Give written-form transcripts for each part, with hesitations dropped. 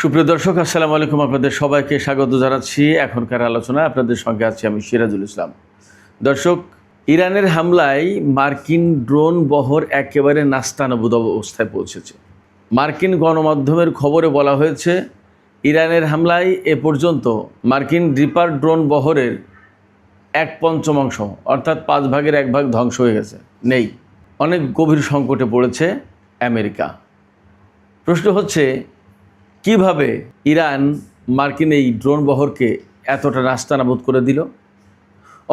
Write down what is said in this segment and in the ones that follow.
সুপ্রিয় দর্শক, আসসালামু আলাইকুম। আপনাদের সবাইকে স্বাগত জানাচ্ছি এখনকার আলোচনায়। আপনাদের সঙ্গে আছি আমি সিরাজুল ইসলাম। দর্শক, ইরানের হামলায় মার্কিন ড্রোন বহর একেবারে নাস্তানাবুদ অবস্থায় পৌঁছেছে। মার্কিন গণমাধ্যমের খবরে বলা হয়েছে, ইরানের হামলায় এ পর্যন্ত মার্কিন রিপার ড্রোন বহরের 1/5 অর্থাৎ 5 ভাগের 1 ভাগ ধ্বংস হয়ে গেছে, নেই। অনেক গভীর সংকটে পড়েছে আমেরিকা। প্রশ্ন হচ্ছে, কিভাবে ইরান মার্কিন এই ড্রোন বহরকে এতটা নাস্তানাবুদ করে দিল?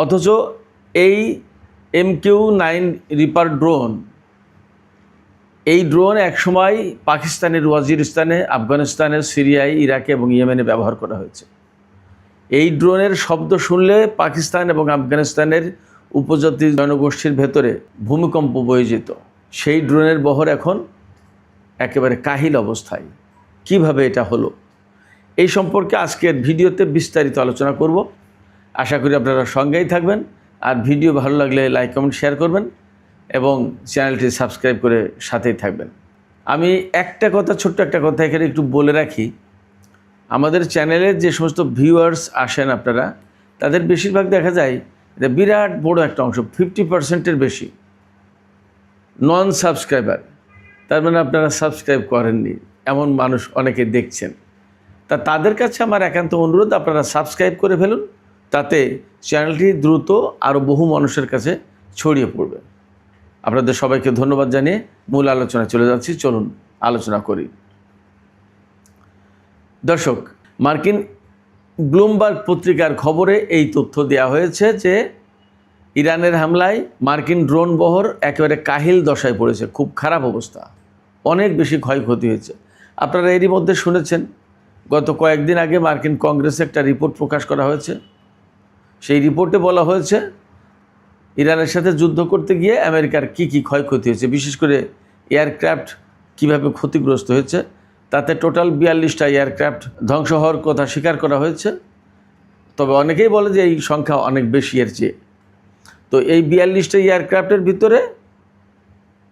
অথচ এই MQ-9 রিপার ড্রোন, এই ড্রোন একসময় পাকিস্তানের ওয়াজিরিস্তানে, আফগানিস্তানে, সিরিয়ায়, ইরাকে এবং ইয়েমেনে ব্যবহার করা হয়েছে। এই ড্রোনের শব্দ শুনলে পাকিস্তান এবং আফগানিস্তানের উপজাতি জনগোষ্ঠীর ভেতরে ভূমিকম্প বয়ে যেত। সেই ড্রোনের বহর এখন একেবারে কাহিল অবস্থায়। কিভাবে এটা হলো, এই সম্পর্কে আজকের ভিডিওতে বিস্তারিত আলোচনা করব। আশা করি আপনারা সঙ্গেই থাকবেন। আর ভিডিও ভালো লাগলে লাইক, কমেন্ট, শেয়ার করবেন এবং চ্যানেলটি সাবস্ক্রাইব করে সাথেই থাকবেন। আমি ছোট্ট একটা কথা এখানে একটু বলে রাখি। আমাদের চ্যানেলের যে সমস্ত ভিউয়ার্স আসেন আপনারা, তাদের বেশিরভাগ দেখা যায় এটা বিরাট বড় একটা অংশ, 50%-এর বেশি নন সাবস্ক্রাইবার। তার মানে আপনারা সাবস্ক্রাইব করেননি, এমন মানুষ অনেকে দেখছেন। তাদের কাছে আমার একান্ত অনুরোধ, আপনারা সাবস্ক্রাইব করে ফেলুন, তাতে চ্যানেলটি দ্রুত আরও বহু মানুষের কাছে ছড়িয়ে পড়বে। আপনাদের সবাইকে ধন্যবাদ জানিয়ে মূল আলোচনায় চলে যাচ্ছি। চলুন আলোচনা করি। দর্শক, মার্কিন ব্লুমবার্গ পত্রিকার খবরে এই তথ্য দেওয়া হয়েছে যে ইরানের হামলায় মার্কিন ড্রোন বহর একেবারে কাহিল দশায় পড়েছে, খুব খারাপ অবস্থা, অনেক বেশি ক্ষয়ক্ষতি হয়েছে। আপনারা এরই মধ্যে শুনেছেন, গত কয়েকদিন আগে মার্কিন কংগ্রেসে একটা রিপোর্ট প্রকাশ করা হয়েছে। সেই রিপোর্টে বলা হয়েছে ইরানের সাথে যুদ্ধ করতে গিয়ে আমেরিকার কি ক্ষয়ক্ষতি হয়েছে, বিশেষ করে এয়ারক্রাফট কিভাবে ক্ষতিগ্রস্ত হয়েছে। তাতে টোটাল 42টা এয়ারক্রাফট ধ্বংস হওয়ার কথা স্বীকার করা হয়েছে। তবে অনেকেই বলে যে এই সংখ্যা অনেক বেশি এর চেয়ে। তো এই 42টা এয়ারক্রাফটের ভিতরে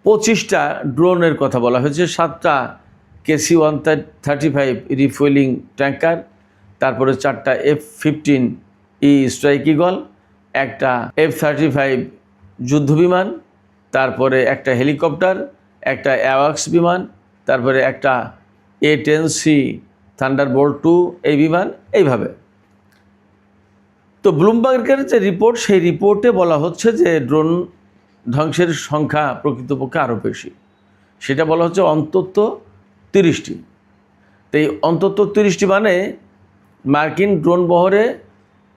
25টা ড্রোনের কথা বলা হয়েছে, 7টা KC-135 রিফুয়েলিং ট্যাঙ্কার, তারপরে 4টা F-15E স্ট্রাইক ইগল, একটা F-35 যুদ্ধবিমান, তারপরে একটা হেলিকপ্টার, একটা অ্যাওয়াক্স বিমান, তারপরে একটা A-10C থান্ডারবোল্ট 2 এই বিমান, এইভাবে। তো ব্লুমবার্গের যে রিপোর্ট, সেই রিপোর্টে বলা হচ্ছে যে ড্রোন ধ্বংসের সংখ্যা প্রকৃতপক্ষে আরও বেশি। সেটা বলা হচ্ছে অন্তত 30টি। তো এই অন্তত 30টি মানে মার্কিন ড্রোন বহরে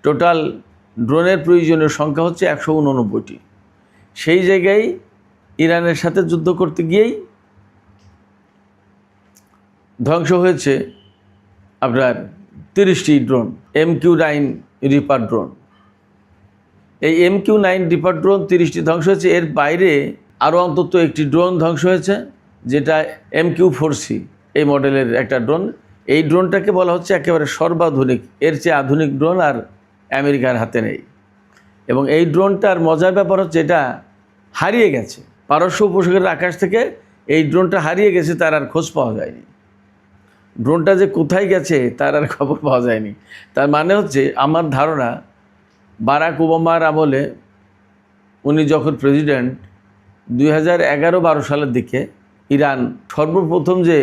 টোটাল ড্রোনের প্রয়োজনীয় সংখ্যা হচ্ছে 189টি। সেই জায়গায় ইরানের সাথে যুদ্ধ করতে গিয়েই ধ্বংস হয়েছে আপনার 30টি ড্রোন, MQ-9 রিপার ড্রোন। এই MQ-9 রিপার ড্রোন 30টি ধ্বংস হয়েছে। এর বাইরে আরও অন্তত একটি ড্রোন ধ্বংস হয়েছে, যেটা MQ-4C এই মডেলের একটা ড্রোন। এই ড্রোনটাকে বলা হচ্ছে একেবারে সর্বাধুনিক, এর চেয়ে আধুনিক ড্রোন আর আমেরিকার হাতে নেই। এবং এই ড্রোনটার মজার ব্যাপার হচ্ছে এটা হারিয়ে গেছে। পারস্য উপসাগরের আকাশ থেকে এই ড্রোনটা হারিয়ে গেছে, তার আর খোঁজ পাওয়া যায়নি। ড্রোনটা যে কোথায় গেছে তার আর খবর পাওয়া যায়নি। তার মানে হচ্ছে, আমার ধারণা বারাক ওবামার আমলে, উনি যখন প্রেসিডেন্ট 2011-12 সালের দিকে, ইরান সর্বপ্রথম যে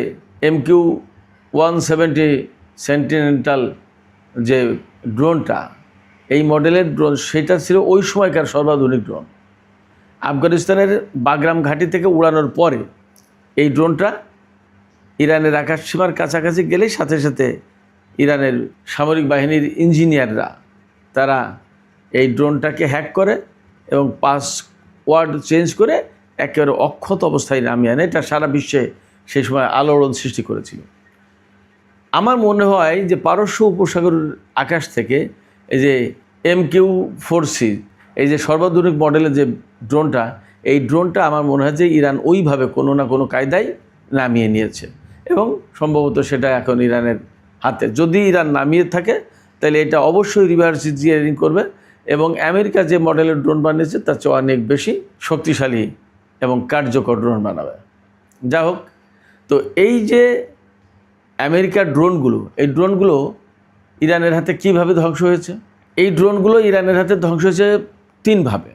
MQ-170 সেন্টিনেন্টাল যে ড্রোনটা, এই মডেলের ড্রোন, সেটা ছিল ওই সময়কার সর্বাধুনিক ড্রোন। আফগানিস্তানের বাগরাম ঘাঁটি থেকে উড়ানোর পরে এই ড্রোনটা ইরানের আকাশসীমার কাছাকাছি গেলেই সাথে সাথে ইরানের সামরিক বাহিনীর ইঞ্জিনিয়াররা তারা এই ড্রোনটাকে হ্যাক করে এবং পাসওয়ার্ড চেঞ্জ করে একেবারে অক্ষত অবস্থায় নামিয়ে আনে। এটা সারা বিশ্বে সেই সময় আলোড়ন সৃষ্টি করেছিল। আমার মনে হয় যে পারস্য উপসাগরের আকাশ থেকে এই যে MQ-4C, এই যে সর্বাধুনিক মডেলের যে ড্রোনটা, এই ড্রোনটা আমার মনে হয় যে ইরান ওইভাবে কোনো না কোনো কায়দায় নামিয়ে নিয়েছে এবং সম্ভবত সেটা এখন ইরানের হাতে। যদি ইরান নামিয়ে থাকে তাহলে এটা অবশ্যই রিভার্স ইঞ্জিনিয়ারিং করবে এবং আমেরিকা যে মডেলের ড্রোন বানিয়েছে তার চেয়ে অনেক বেশি শক্তিশালী এবং কার্যকর ড্রোন বানাবে। যা হোক, তো এই যে আমেরিকার ড্রোনগুলো, এই ড্রোনগুলো ইরানের হাতে কিভাবে ধ্বংস হয়েছে? এই ড্রোনগুলো ইরানের হাতে ধ্বংস হয়েছে তিনভাবে।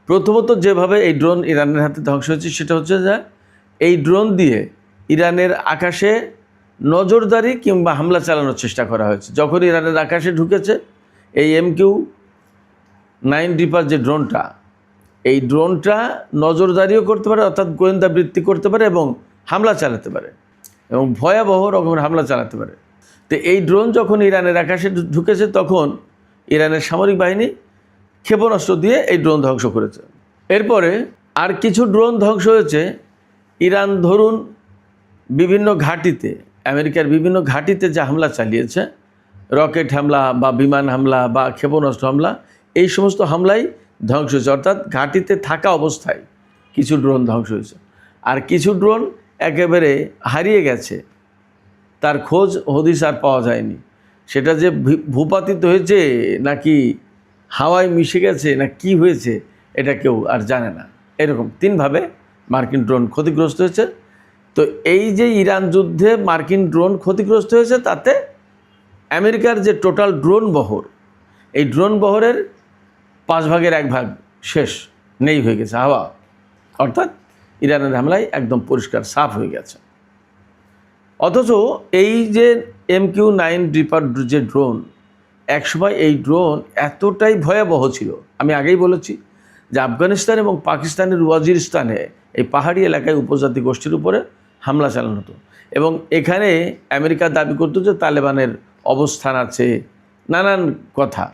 প্রথমত যেভাবে এই ড্রোন ইরানের হাতে ধ্বংস হয়েছে সেটা হচ্ছে যে এই ড্রোন দিয়ে ইরানের আকাশে নজরদারি কিংবা হামলা চালানোর চেষ্টা করা হয়েছে। যখন ইরানের আকাশে ঢুকেছে এই MQ-9 রিপার যে ড্রোনটা, এই ড্রোনটা নজরদারিও করতে পারে, অর্থাৎ গোয়েন্দা বৃত্তি করতে পারে এবং হামলা চালাতে পারে এবং ভয়াবহ রকমের হামলা চালাতে পারে। তো এই ড্রোন যখন ইরানের আকাশে ঢুকেছে তখন ইরানের সামরিক বাহিনী ক্ষেপণাস্ত্র দিয়ে এই ড্রোন ধ্বংস করেছে। এরপরে আর কিছু ড্রোন ধ্বংস হয়েছে ইরান ধরুন বিভিন্ন ঘাঁটিতে, আমেরিকার বিভিন্ন ঘাঁটিতে যে হামলা চালিয়েছে, রকেট হামলা বা বিমান হামলা বা ক্ষেপণাস্ত্র হামলা, এই সমস্ত হামলাই ধ্বংস হয়েছে। অর্থাৎ ঘাঁটিতে থাকা অবস্থায় কিছু ড্রোন ধ্বংস হয়েছে। আর কিছু ড্রোন একেবারে হারিয়ে গেছে, তার খোঁজ হদিস আর পাওয়া যায়নি। সেটা যে ভূপাতিত হয়েছে নাকি হাওয়ায় মিশে গেছে না কি হয়েছে এটা কেউ আর জানে না। এরকম তিনভাবে মার্কিন ড্রোন ক্ষতিগ্রস্ত হয়েছে। তো এই যে ইরান যুদ্ধে মার্কিন ড্রোন ক্ষতিগ্রস্ত হয়েছে, তাতে আমেরিকার যে টোটাল ড্রোন বহর, এই ড্রোন বহরের 1/5 শেষ নেই হয়ে গেছে হাওয়া, অর্থাৎ ইরানের হামলায় একদম পরিষ্কার সাফ হয়ে গেছে। অথচ এই যে MQ-9 রিপার যে ড্রোন, একসময় এই ড্রোন এতটাই ভয়াবহ ছিল, আমি আগেই বলেছি যে আফগানিস্তান এবং পাকিস্তানের ওয়াজিরিস্তানে এই পাহাড়ি এলাকায় উপজাতি গোষ্ঠীর উপরে হামলা চালানো হতো এবং এখানে আমেরিকা দাবি করতো যে তালেবানের অবস্থান আছে, নানান কথা।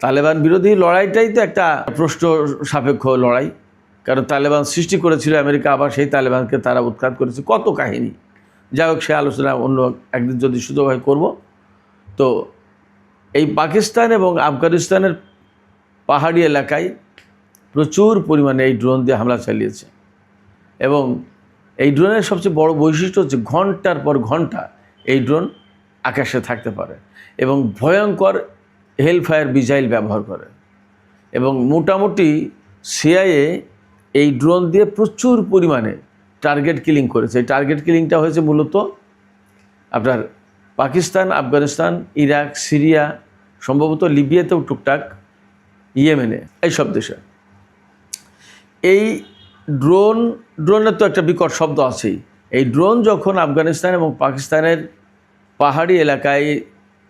তালেবান বিরোধী লড়াইটাই তো একটা প্রশ্ন সাপেক্ষ লড়াই, কারণ তালেবান সৃষ্টি করেছিল আমেরিকা, আবার সেই তালেবানকে তারা উৎখাত করেছে, কত কাহিনী। যাই হোক, সে আলোচনা অন্য একদিন যদি সুযোগ হয় করব। তো এই পাকিস্তান এবং আফগানিস্তানের পাহাড়ি এলাকায় প্রচুর পরিমাণে এই ড্রোন দিয়ে হামলা চালিয়েছে এবং এই ড্রোনের সবচেয়ে বড় বৈশিষ্ট্য হচ্ছে ঘন্টার পর ঘন্টা এই ড্রোন আকাশে থাকতে পারে এবং ভয়ঙ্কর হেলফায়ার মিসাইল ব্যবহার করে। এবং মোটামুটি CIA এই ড্রোন দিয়ে প্রচুর পরিমাণে টার্গেট কিলিং করেছে। এই টার্গেট কিলিংটা হয়েছে মূলত আপনার পাকিস্তান, আফগানিস্তান, ইরাক, সিরিয়া, সম্ভবত লিবিয়াতেও টুকটাক, ইয়েমেনে, এইসব দেশে। এই ড্রোনের তো একটা বিকট শব্দ আছেই। এই ড্রোন যখন আফগানিস্তান এবং পাকিস্তানের পাহাড়ি এলাকায়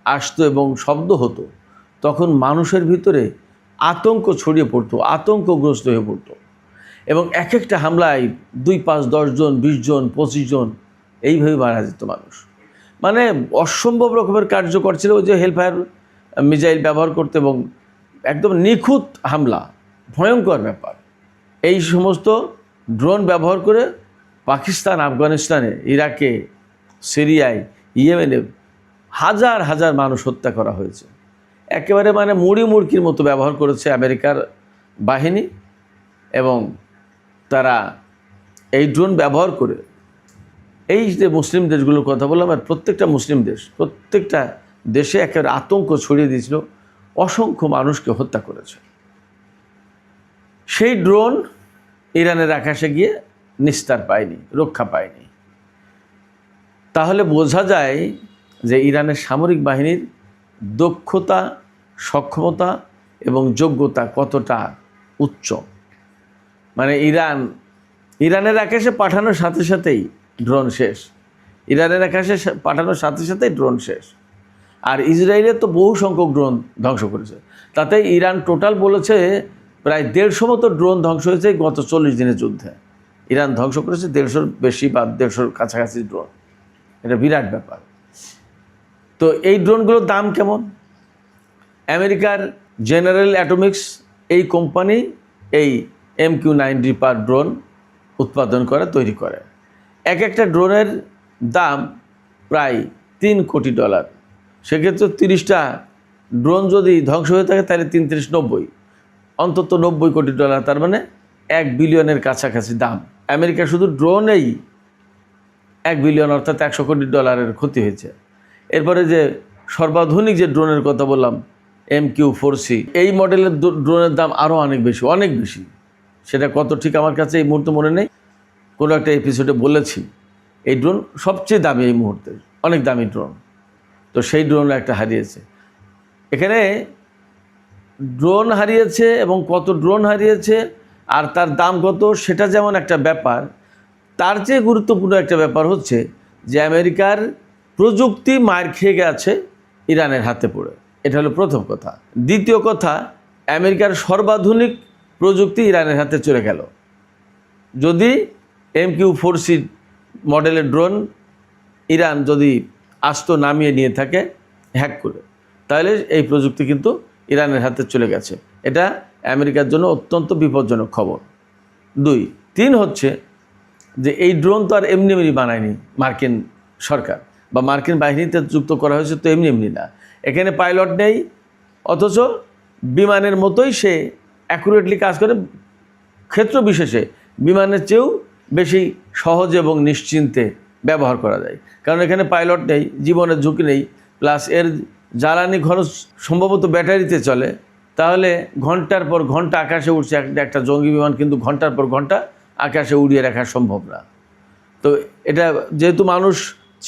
আসতো এবং শব্দ হতো, তখন মানুষের ভিতরে আতঙ্ক ছড়িয়ে পড়তো, আতঙ্কগ্রস্ত হয়ে পড়তো এবং এক একটা হামলায় 2, 5, 10 জন, 20 জন, 25 জন এইভাবে মারা যেত মানুষ। মানে অসম্ভব রকমের কার্যকর ছিল ওই যে হেলফায়ার মিসাইল ব্যবহার করতে এবং একদম নিখুঁত হামলা, ভয়ঙ্কর ব্যাপার। এই সমস্ত ড্রোন ব্যবহার করে পাকিস্তান, আফগানিস্তানে, ইরাকে, সিরিয়ায়, ইয়েমেনে হাজার হাজার মানুষ হত্যা করা হয়েছে। একেবারে মানে মুড়ি মুড়কির মতো ব্যবহার করেছে আমেরিকার বাহিনী এবং তারা এই ড্রোন ব্যবহার করে এই যে মুসলিম দেশগুলোর কথা বললাম, আর প্রত্যেকটা মুসলিম দেশ, প্রত্যেকটা দেশে একেবারে আতঙ্ক ছড়িয়ে দিয়েছিল, অসংখ্য মানুষকে হত্যা করেছে। সেই ড্রোন ইরানের আকাশে গিয়ে নিস্তার পায়নি, রক্ষা পায়নি। তাহলে বোঝা যায় যে ইরানের সামরিক বাহিনীর দক্ষতা, সক্ষমতা এবং যোগ্যতা কতটা উচ্চ। মানে ইরানের আকাশে পাঠানোর সাথে সাথেই ড্রোন শেষ, ইরানের আকাশে পাঠানোর সাথে সাথেই ড্রোন শেষ। আর ইসরায়েলের তো বহু সংখ্যক ড্রোন ধ্বংস করেছে। তাতে ইরান টোটাল বলেছে প্রায় 150 মতো ড্রোন ধ্বংস হয়েছে গত 40 দিনের যুদ্ধে। ইরান ধ্বংস করেছে 150-র বেশি বা 150-র কাছাকাছি ড্রোন। এটা বিরাট ব্যাপার। তো এই ড্রোনগুলোর দাম কেমন? আমেরিকার জেনারেল অ্যাটমিক্স এই কোম্পানি এই MQ-9 রিপার ড্রোন উৎপাদন করে, তৈরি করে। এক একটা ড্রোনের দাম প্রায় $3 কোটি। সেক্ষেত্রে 30টা ড্রোন যদি ধ্বংস হয়ে থাকে তাহলে 3-30-90, অন্তত $90 কোটি। তার মানে $1 বিলিয়নের কাছাকাছি দাম। আমেরিকা শুধু ড্রোনেই $1 বিলিয়ন অর্থাৎ $100 কোটি ক্ষতি হয়েছে। এরপরে যে সর্বাধুনিক যে ড্রোনের কথা বললাম MQ-4C, এই মডেলের ড্রোনের দাম আরও অনেক বেশি, অনেক বেশি। সেটা কত ঠিক আমার কাছে এই মুহূর্তে মনে নেই, কোনো একটা এপিসোডে বলেছি। এই ড্রোন সবচেয়ে দামি এই মুহূর্তে, অনেক দামি ড্রোন। তো সেই ড্রোন একটা হারিয়েছে। এখানে ড্রোন হারিয়েছে এবং কত ড্রোন হারিয়েছে আর তার দাম কত সেটা যেমন একটা ব্যাপার, তার চেয়ে গুরুত্বপূর্ণ একটা ব্যাপার হচ্ছে যে আমেরিকার প্রযুক্তি মার খেয়ে গেছে ইরানের হাতে পড়ে। এটা হলো প্রথম কথা। দ্বিতীয় কথা, আমেরিকার সর্বাধুনিক প্রযুক্তি ইরানের হাতে চলে গেল। যদি MQ-4C মডেলের ড্রোন ইরান যদি আস্ত নামিয়ে নিয়ে থাকে হ্যাক করে, তাহলে এই প্রযুক্তি কিন্তু ইরানের হাতে চলে গেছে। এটা আমেরিকার জন্য অত্যন্ত বিপজ্জনক খবর। 2, 3 হচ্ছে যে এই ড্রোন তো আর এমনি এমনি বানায়নি মার্কিন সরকার বা মার্কিন বাহিনীতে যুক্ত করা হয়েছে তো এমনি এমনি না। এখানে পাইলট নেই, অথচ বিমানের মতোই সে অ্যাকুরেটলি কাজ করে। ক্ষেত্র বিশেষে বিমানের চেয়েও বেশি সহজ এবং নিশ্চিন্তে ব্যবহার করা যায়, কারণ এখানে পাইলট নেই, জীবনের ঝুঁকি নেই, প্লাস এর জ্বালানি খরচ সম্ভবত ব্যাটারিতে চলে। তাহলে ঘন্টার পর ঘন্টা আকাশে উঠছে একটা জঙ্গি বিমান, কিন্তু ঘন্টার পর ঘন্টা আকাশে উড়িয়ে রাখা সম্ভব না। তো এটা যেহেতু মানুষ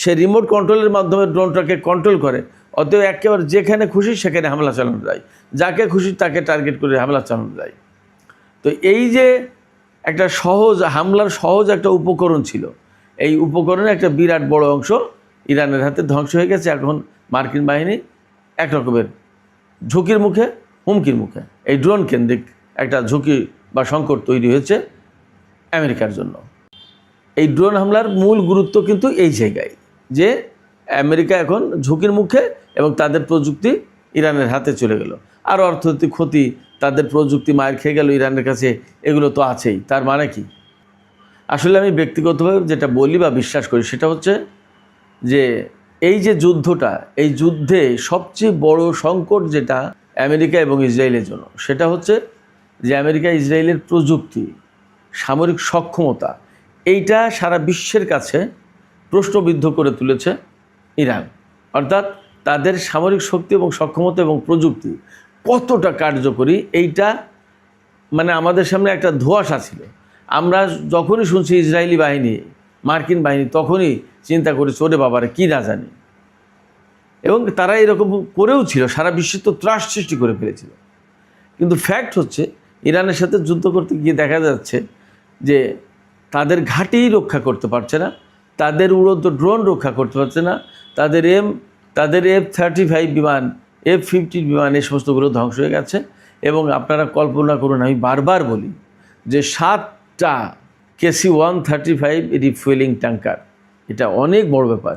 সে রিমোট কন্ট্রোলের মাধ্যমে ড্রোনটাকে কন্ট্রোল করে, অতএব একেবারে যেখানে খুশি সেখানে হামলা চালানো যায়, যাকে খুশি তাকে টার্গেট করে হামলা চালানো যায়। তো এই যে একটা সহজ হামলার সহজ একটা উপকরণ ছিল, এই উপকরণের একটা বিরাট বড় অংশ ইরানের হাতে ধ্বংস হয়ে গেছে। এখন মার্কিন বাহিনী এক রকমের ঝুঁকির মুখে, হুমকির মুখে। এই ড্রোন কেন্দ্রিক একটা ঝুঁকি বা সংকট তৈরি হয়েছে আমেরিকার জন্য। এই ড্রোন হামলার মূল গুরুত্ব কিন্তু এই জায়গায় যে আমেরিকা এখন ঝুঁকির মুখে এবং তাদের প্রযুক্তি ইরানের হাতে চলে গেল। আর অর্থনৈতিক ক্ষতি, তাদের প্রযুক্তি মার খেয়ে গেল ইরানের কাছে, এগুলো তো আছেই। তার মানে কি? আসলে আমি ব্যক্তিগতভাবে যেটা বলি বা বিশ্বাস করি সেটা হচ্ছে যে এই যে যুদ্ধটা, এই যুদ্ধে সবচেয়ে বড় সংকট যেটা আমেরিকা এবং ইসরায়েলের জন্য, সেটা হচ্ছে যে আমেরিকা ইসরায়েলের প্রযুক্তি, সামরিক সক্ষমতা, এইটা সারা বিশ্বের কাছে প্রশ্নবিদ্ধ করে তুলেছে ইরান। অর্থাৎ তাদের সামরিক শক্তি এবং সক্ষমতা এবং প্রযুক্তি কতটা কার্যকরী, এইটা মানে আমাদের সামনে একটা ধোঁয়াশা ছিল। আমরা যখনই শুনছি ইসরায়েলি বাহিনী, মার্কিন বাহিনী, তখনই চিন্তা করেছি ওরে বাবারে কী না জানি। এবং তারা এরকম করেও ছিল, সারা বিশ্বে তো ত্রাস সৃষ্টি করে ফেলেছিল। কিন্তু ফ্যাক্ট হচ্ছে ইরানের সাথে যুদ্ধ করতে গিয়ে দেখা যাচ্ছে যে তাদের ঘাঁটি রক্ষা করতে পারছে না, তাদের উড়ন্ত ড্রোন রক্ষা করতে পারছে না, তাদের F-35 বিমান, F-50 বিমান, এই সমস্তগুলো ধ্বংস হয়ে গেছে। এবং আপনারা কল্পনা করুন, আমি বারবার বলি যে 7টা KC-135 রিফুয়েলিং ট্যাঙ্কার, এটা অনেক বড় ব্যাপার।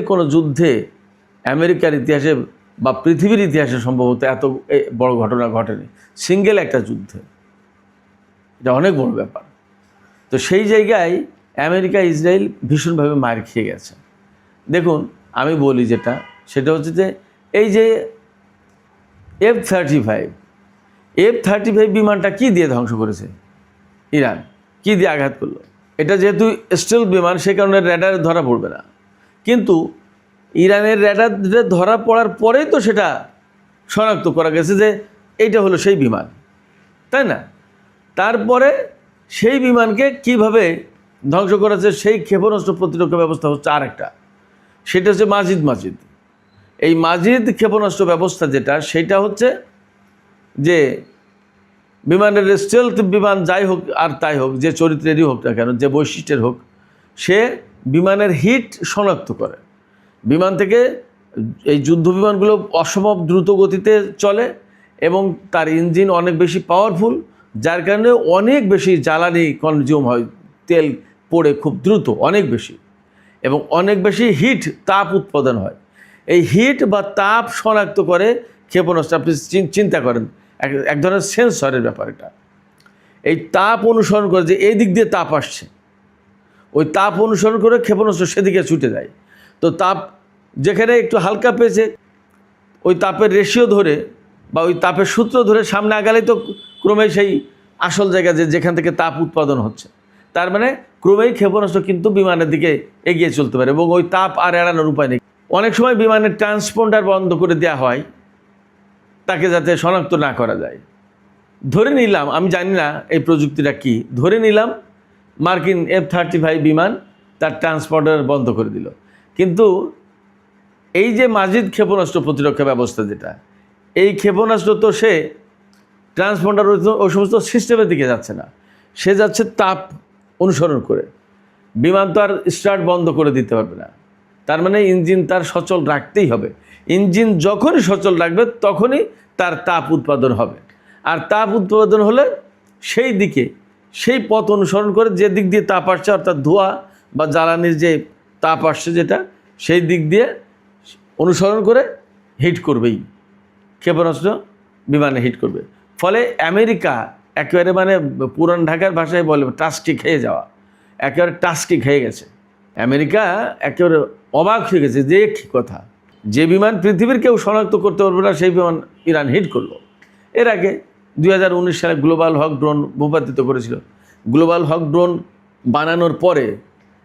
কোনো যুদ্ধে আমেরিকার ইতিহাসে বা পৃথিবীর ইতিহাসে সম্ভবত এত বড় ঘটনা ঘটেনি, সিঙ্গেল একটা যুদ্ধে। এটা অনেক বড় ব্যাপার। তো সেই জায়গায় আমেরিকা ইসরায়েল ভীষণভাবে মার খেয়ে গেছে। দেখুন, আমি বলি যেটা, সেটা হচ্ছে যে এই যে F-35 বিমানটা কি দিয়ে ধ্বংস করেছে ইরান, কি দিয়ে আঘাত করলো? এটা যেহেতু স্টেলথ বিমান, সে কারণে র্যাডারে ধরা পড়বে না, কিন্তু ইরানের র্যাডারে ধরা পড়ার পরেই তো সেটা শনাক্ত করা গেছে যে এইটা হলো সেই বিমান, তাই না? তারপরে সেই বিমানকে কিভাবে ধ্বংস করেছে, সেই ক্ষেপণাস্ত্র প্রতিরক্ষা ব্যবস্থা হচ্ছে আরেকটা, সেটা হচ্ছে মাজিদ। এই মাজিদ ক্ষেপণাস্ত্র ব্যবস্থা যেটা, সেটা হচ্ছে যে বিমানের স্টেলথ বিমান যাই হোক আর তাই হোক, যে চরিত্রেরই হোক না কেন, যে বৈশিষ্ট্যের হোক, সে বিমানের হিট শনাক্ত করে। বিমান থেকে এই যুদ্ধ বিমানগুলো অসম্ভব দ্রুত গতিতে চলে এবং তার ইঞ্জিন অনেক বেশি পাওয়ারফুল, যার কারণে অনেক বেশি জ্বালানি কনজিউম হয়, তেল পড়ে খুব দ্রুত, অনেক বেশি, এবং অনেক বেশি তাপ উৎপাদন হয়। এই হিট বা তাপ শনাক্ত করে ক্ষেপণাস্ত্র। আপনি চিন্তা করেন, এক ধরনের সেন্সরের ব্যাপার এটা। এই তাপ অনুসরণ করে যে এই দিক দিয়ে তাপ আসছে, ওই তাপ অনুসরণ করে ক্ষেপণাস্ত্র সেদিকে ছুটে যায়। তো তাপ যেখানে একটু হালকা পেয়েছে, ওই তাপের রেশিও ধরে বা ওই তাপের সূত্র ধরে সামনে আগালেই তো ক্রমেই সেই আসল জায়গা যেখান থেকে তাপ উৎপাদন হচ্ছে। তার মানে ক্রমেই ক্ষেপণাস্ত্র কিন্তু বিমানের দিকে এগিয়ে চলতে পারে এবং ওই তাপ আর এড়ানোর উপায় নেই। অনেক সময় বিমানের ট্রান্সপন্ডার বন্ধ করে দেওয়া হয় তাকে যাতে শনাক্ত না করা যায়। ধরে নিলাম, আমি জানি না এই প্রযুক্তিটা কি, ধরে নিলাম মার্কিন F-35 বিমান তার ট্রান্সপন্ডার বন্ধ করে দিল। কিন্তু এই যে মাজিদ ক্ষেপণাস্ত্র প্রতিরক্ষা ব্যবস্থা যেটা, এই ক্ষেপণাস্ত্র তো সে ট্রান্সপন্ডার ওই সমস্ত সিস্টেমের দিকে যাচ্ছে না, সে যাচ্ছে তাপ অনুসরণ করে। বিমান তো আর স্টার্ট বন্ধ করে দিতে পারবে না, তার মানে ইঞ্জিন তার সচল রাখতেই হবে। ইঞ্জিন যখনই সচল রাখবে তখনই তার তাপ উৎপাদন হবে, আর তাপ উৎপাদন হলে সেই দিকে সেই পথ অনুসরণ করে যে দিক দিয়ে তাপ আসছে, অর্থাৎ ধোঁয়া বা জ্বালানির যে তাপ আসছে যেটা, সেই দিক দিয়ে অনুসরণ করে হিট করবেই, ক্ষেপণাস্ত্র বিমানে হিট করবে। ফলে আমেরিকা একেবারে মানে পুরান ঢাকার ভাষায় বলে টাস্কি খেয়ে যাওয়া, একেবারে টাস্কি খেয়ে গেছে। আমেরিকা একেবারে অবাক হয়ে গেছে যে কী কথা, যে বিমান পৃথিবীর কেউ শনাক্ত করতে পারবে না সেই বিমান ইরান হিট করলো। এর আগে 2019 সালে গ্লোবাল হক ড্রোন ভূপাতিত করেছিল। গ্লোবাল হক ড্রোন বানানোর পরে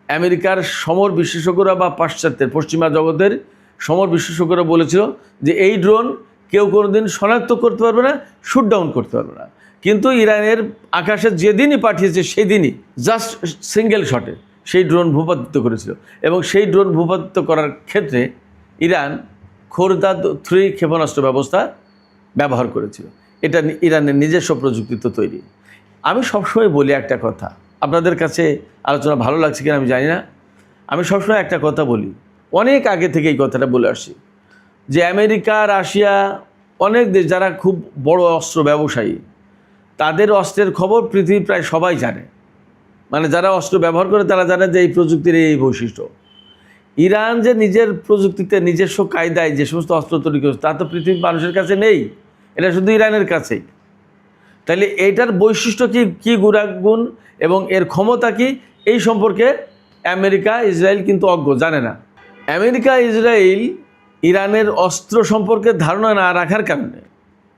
আমেরিকার সমর বিশেষজ্ঞরা বা পাশ্চাত্যের পশ্চিমা জগতের সমর বিশেষজ্ঞরা বলেছিল যে এই ড্রোন কেউ কোনোদিন শনাক্ত করতে পারবে না, শুট ডাউন করতে পারবে না। কিন্তু ইরানের আকাশে যেদিনই পাঠিয়েছে সেই দিনই জাস্ট সিঙ্গেল শটে সেই ড্রোন ভূপাতিত করেছিল, এবং সেই ড্রোন ভূপাতিত করার ক্ষেত্রে ইরান খোরদাদ 3 ক্ষেপণাস্ত্র ব্যবস্থা ব্যবহার করেছিল। এটা ইরানের নিজস্ব প্রযুক্তিতে তৈরি। আমি সবসময় বলি একটা কথা, আপনাদের কাছে আলোচনা ভালো লাগছে কিনা আমি জানি না, আমি সবসময় একটা কথা বলি, অনেক আগে থেকে এই কথাটা বলে আসছি, যে আমেরিকা, রাশিয়া, অনেক দেশ যারা খুব বড় অস্ত্র ব্যবসায়ী, তাদের অস্ত্রের খবর পৃথিবীর প্রায় সবাই জানে। মানে যারা অস্ত্র ব্যবহার করে তারা জানে যে এই প্রযুক্তির এই বৈশিষ্ট্য। ইরান যে নিজের প্রযুক্তিতে নিজস্ব কায়দায় যে সমস্ত অস্ত্র তৈরি করেছে তা তো পৃথিবীর মানুষের কাছে নেই, এটা শুধু ইরানের কাছেই। তাহলে এইটার বৈশিষ্ট্য কী, কী গুণ এবং এর ক্ষমতা কী, এই সম্পর্কে আমেরিকা, ইসরায়েল কিন্তু অজ্ঞ, জানে না। আমেরিকা, ইসরায়েল ইরানের অস্ত্র সম্পর্কে ধারণা না রাখার কারণে,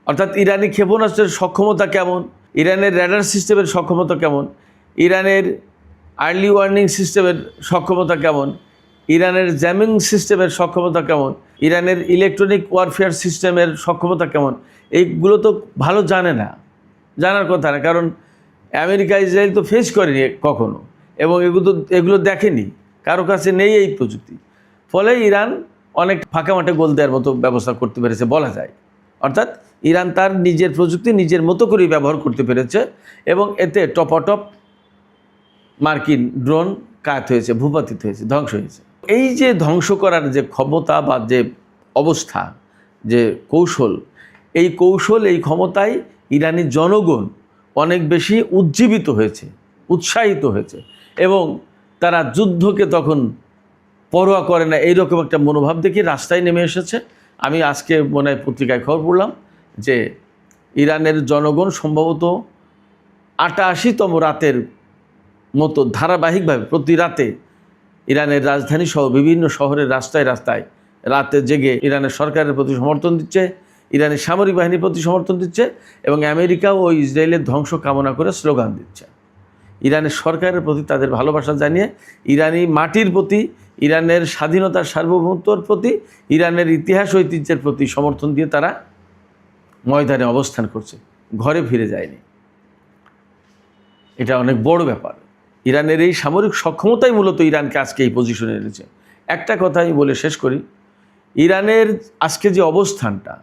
অর্থাৎ ইরানি ক্ষেপণাস্ত্রের সক্ষমতা কেমন, ইরানের র্যাডার সিস্টেমের সক্ষমতা কেমন, ইরানের আর্লি ওয়ার্নিং সিস্টেমের সক্ষমতা কেমন, ইরানের জ্যামিং সিস্টেমের সক্ষমতা কেমন, ইরানের ইলেকট্রনিক ওয়ারফেয়ার সিস্টেমের সক্ষমতা কেমন, এইগুলো তো ভালো জানে না, জানার কথা না। কারণ আমেরিকা, ইসরায়েল তো ফেস করেনি কখনো, এবং এগুলো দেখেনি, কারো কাছে নেই এই প্রযুক্তি। ফলে ইরান অনেক ফাঁকা মাঠে গোল দেওয়ার মতো ব্যবস্থা করতে পেরেছে বলা যায়। অর্থাৎ ইরান তার নিজের প্রযুক্তি নিজের মতো করেই ব্যবহার করতে পেরেছে, এবং এতে টপাটপ মার্কিন ড্রোন কাত হয়েছে, ভূপাতিত হয়েছে, ধ্বংস হয়েছে। এই যে ধ্বংস করার যে ক্ষমতা বা যে অবস্থা, যে কৌশল, এই কৌশল, এই ক্ষমতায় ইরানি জনগণ অনেক বেশি উজ্জীবিত হয়েছে, উৎসাহিত হয়েছে, এবং তারা যুদ্ধকে তখন পরোয়া করে না, এইরকম একটা মনোভাব দেখে রাস্তায় নেমে এসেছে। আমি আজকে মনে হয় পত্রিকায় খবর পড়লাম যে ইরানের জনগণ সম্ভবত 88তম রাতের মতো ধারাবাহিকভাবে প্রতি রাতে ইরানের রাজধানী সহ বিভিন্ন শহরের রাস্তায় রাস্তায় রাতে জেগে ইরানের সরকারের প্রতি সমর্থন দিচ্ছে, ইরানের সামরিক বাহিনীর প্রতি সমর্থন দিচ্ছে, এবং আমেরিকা ও ইসরায়েলের ধ্বংস কামনা করে স্লোগান দিচ্ছে। ইরানের সরকারের প্রতি তাদের ভালোবাসা জানিয়ে, ইরানি মাটির প্রতি, ইরানের স্বাধীনতার সার্বভৌমত্বর প্রতি, ইরানের ইতিহাস ঐতিহ্যের প্রতি সমর্থন দিয়ে তারা ময়দানে অবস্থান করছে, ঘরে ফিরে যায়নি। এটা অনেক বড় ব্যাপার। ইরানের এই সামরিক সক্ষমতাই মূলত ইরানকে আজকে এই পজিশনে এনেছে। একটা কথা আমি বলে শেষ করি, ইরানের আজকে যে অবস্থানটা,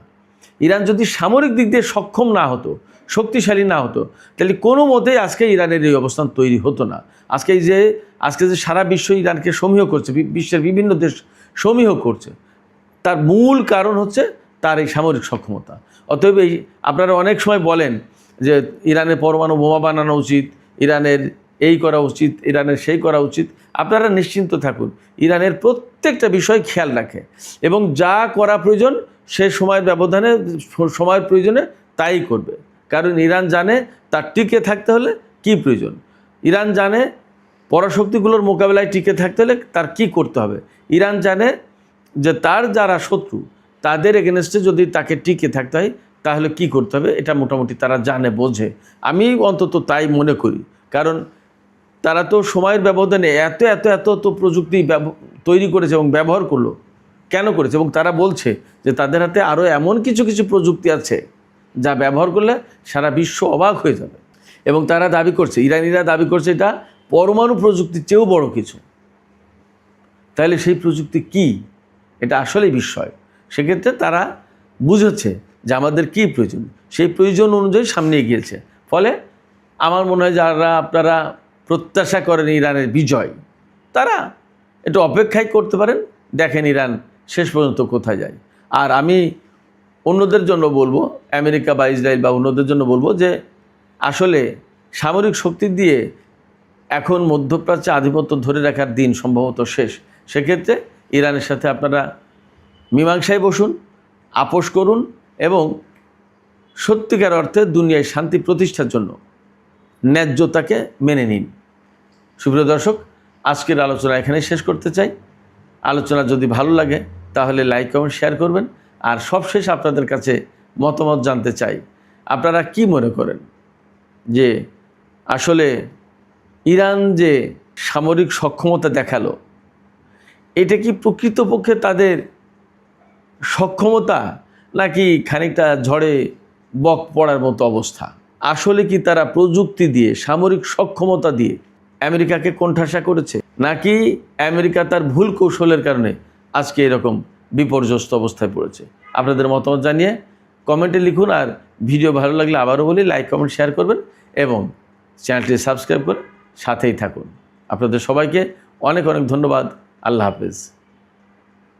ইরান যদি সামরিক দিক দিয়ে সক্ষম না হতো, শক্তিশালী না হতো, তাহলে কোনো মতেই আজকে ইরানের এই অবস্থান তৈরি হতো না। আজকে যে সারা বিশ্ব ইরানকে সমীহ করছে, বিশ্বের বিভিন্ন দেশ সমীহ করছে, তার মূল কারণ হচ্ছে তার এই সামরিক সক্ষমতা। অতএব আপনারা অনেক সময় বলেন যে ইরানের পরমাণু বোমা বানানো উচিত, ইরানের এই করা উচিত, ইরানের সেই করা উচিত। আপনারা নিশ্চিন্ত থাকুন, ইরানের প্রত্যেকটা বিষয় খেয়াল রাখে, এবং যা করা প্রয়োজন সে সময়ের ব্যবধানে, সময়ের প্রয়োজনে তাই করবে। কারণ ইরান জানে তার টিকে থাকতে হলে কি প্রয়োজন, ইরান জানে পরাশক্তিগুলোর মোকাবেলায় টিকে থাকতে হলে তার কি করতে হবে, ইরান জানে যে তার যারা শত্রু তাদের এগেনস্টে যদি তাকে টিকে থাকতে হয় তাহলে কি করতে হবে, এটা মোটামুটি তারা জানে, বোঝে। আমি অন্তত তাই মনে করি। কারণ তারা তো সময়ের ব্যবধানে এত এত এত তো প্রযুক্তি তৈরি করেছে এবং ব্যবহার করলো, কেন করেছে, এবং তারা বলছে যে তাদের হাতে আরও এমন কিছু কিছু প্রযুক্তি আছে যা ব্যবহার করলে সারা বিশ্ব অবাক হয়ে যাবে। এবং তারা দাবি করছে, ইরানিরা দাবি করছে এটা পরমাণু প্রযুক্তির চেয়েও বড় কিছু। তাহলে সেই প্রযুক্তি কি, এটা আসলেই বিস্ময়। সেক্ষেত্রে তারা বুঝেছে যে আমাদের কী প্রয়োজন, সেই প্রয়োজন অনুযায়ী সামনে এগিয়েছে। ফলে আমার মনে হয় যারা আপনারা প্রত্যাশা করেন ইরানের বিজয়, তারা একটু অপেক্ষাই করতে পারেন, দেখেন ইরান শেষ পর্যন্ত কোথায় যায়। আর আমি অন্যদের জন্য বলবো, আমেরিকা বা ইসরায়েল বা অন্যদের জন্য বলবো যে আসলে সামরিক শক্তি দিয়ে এখন মধ্যপ্রাচ্যে আধিপত্য ধরে রাখার দিন সম্ভবত শেষ। সেক্ষেত্রে ইরানের সাথে আপনারা মীমাংসায় বসুন, আপোষ করুন এবং সত্যিকার অর্থে দুনিয়ায় শান্তি প্রতিষ্ঠার জন্য ন্যায্যতাকে মেনে নিন। সুপ্রিয় দর্শক, আজকের আলোচনা এখানেই শেষ করতে চাই। আলোচনা যদি ভালো লাগে তাহলে লাইক কমেন্ট শেয়ার করবেন। আর সবশেষ আপনাদের কাছে মতামত জানতে চাই, আপনারা কি মনে করেন যে আসলে ইরান যে সামরিক সক্ষমতা দেখালো, এটা কি প্রকৃতপক্ষে তাদের সক্ষমতা নাকি খানিকটা ঝড়ে বক পড়ার মতো অবস্থা? আসলে কি তারা প্রযুক্তি দিয়ে, সামরিক সক্ষমতা দিয়ে আমেরিকাকে কোণঠাসা করেছে, নাকি আমেরিকা তার ভুল কৌশলের কারণে আজকে এরকম বিপর্যস্ত অবস্থায় পড়েছে? আপনাদের মতামত জানিয়ে কমেন্টে লিখুন। আর ভিডিও ভালো লাগলে আবারও বলি, লাইক কমেন্ট শেয়ার করবেন এবং চ্যানেলটি সাবস্ক্রাইব করে সাথেই থাকুন। আপনাদের সবাইকে অনেক অনেক ধন্যবাদ। আল্লাহ হাফেজ।